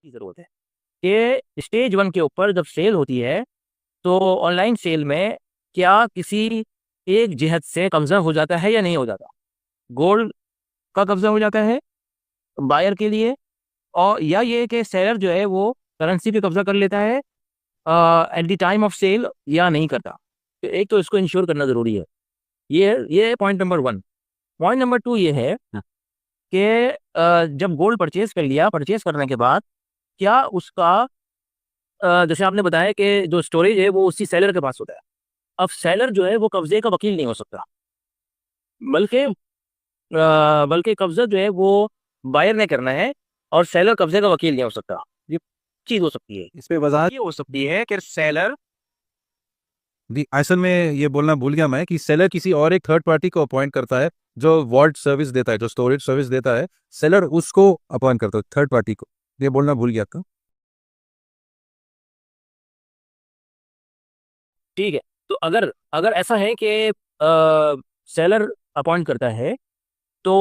की ज़रूरत है कि स्टेज वन के ऊपर जब सेल होती है तो ऑनलाइन सेल में क्या किसी एक जिहत से कब्जा हो जाता है या नहीं हो जाता। गोल्ड का कब्जा हो जाता है बायर के लिए, और या ये कि सेलर जो है वो करेंसी पे कब्जा कर लेता है at the time of sale या नहीं करता। तो एक तो इसको इंश्योर करना ज़रूरी है। ये है point number one. Point number two ये है कि जब गोल्ड परचेज कर लिया, परचेज करने के बाद क्या उसका जैसे आपने बताया कि जो स्टोरेज है वो उसी सेलर के पास होता है। अब सेलर जो है वो कब्जे का वकील नहीं हो सकता, बल्कि बल्कि कब्जा जो है वो बायर ने करना है, और सेलर कब्जे का वकील नहीं हो सकता। ये चीज हो सकती है, इस पे वजाहत ये हो सकती है कि सेलर। दी। असल में ये बोलना भूल गया मैं कि सेलर किसी और एक थर्ड पार्टी को अपॉइंट करता है जो वॉल्ट सर्विस देता है, जो स्टोरेज सर्विस देता है। सेलर उसको अपॉइंट करता है, थर्ड पार्टी को। ये बोलना भूल गया था। ठीक है, तो अगर अगर ऐसा है कि सेलर अपॉइंट करता है तो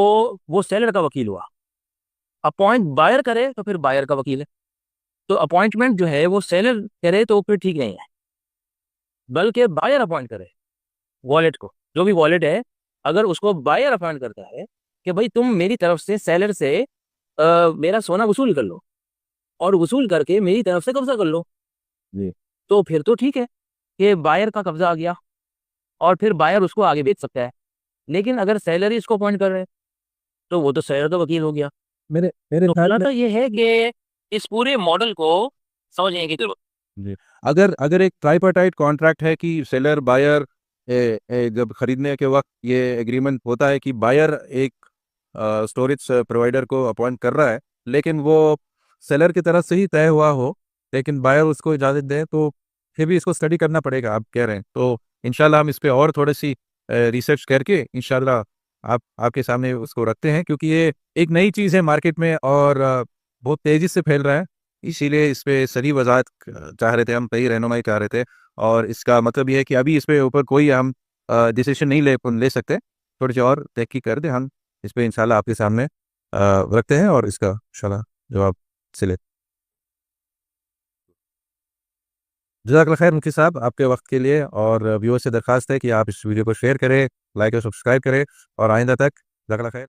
वो सेलर का वकील हुआ। अपॉइंट बायर करे तो फिर बायर का वकील है। तो अपॉइंटमेंट जो है वो सेलर करे तो फिर ठीक नहीं है, बल्कि बायर अपॉइंट करे वॉलेट को, जो भी वॉलेट है, अगर उसको बायर अपॉइंट करता है कि भाई तुम मेरी तरफ से सेलर से मेरा सोना वसूल कर लो, और वसूल करके मेरी तरफ से कब्जा कर लो, जी। तो फिर तो ठीक है कि बायर का कब्जा आ गया, और फिर बायर उसको आगे बेच सकता है। लेकिन अगर सेलर ही इसको अपॉइंट कर रहे हैं तो वो तो सेलर का वकील हो गया। मेरे मेरे तो ख्याल में। खुलासा ये है कि इस पूरे मॉडल को समझने की जरूरत। जी। अगर अगर एक ट्राइपार्टाइट कॉन्ट्रैक्ट है कि सेलर बायर जब खरीदने के वक्त ये एग्रीमेंट होता है कि बायर एक स्टोरेज प्रोवाइडर को अपॉइंट कर रहा है, लेकिन वो सेलर की तरफ से ही तय हुआ हो, लेकिन बायर उसको इजाज़त दे, तो फिर भी इसको स्टडी करना पड़ेगा, आप कह रहे हैं। तो इंशाल्लाह हम इस पे और थोड़ी सी रिसर्च करके इंशाल्लाह आपके सामने उसको रखते हैं, क्योंकि ये एक नई चीज़ है मार्केट में, और बहुत तेज़ी से फैल रहा है। इसीलिए इस पे सही वजाहत चाह रहे थे हम, सही रहनुमाई चाह रहे थे। और इसका मतलब ये है कि अभी इस पे ऊपर कोई हम डिसीजन नहीं ले ले सकते। थोड़ी सी और तहकीक कर दें हम, इस पे इंशाल्लाह आपके सामने रखते हैं, और इसका इंशाल्लाह जवाब से ले। जज़ाकल्लाह खैर मुफ्ती साहब, आपके वक्त के लिए। और व्यूअर से दरखास्त है कि आप इस वीडियो को शेयर करें, लाइक और सब्सक्राइब करें, और आइंदा तक जज़ाकल्लाह खैर।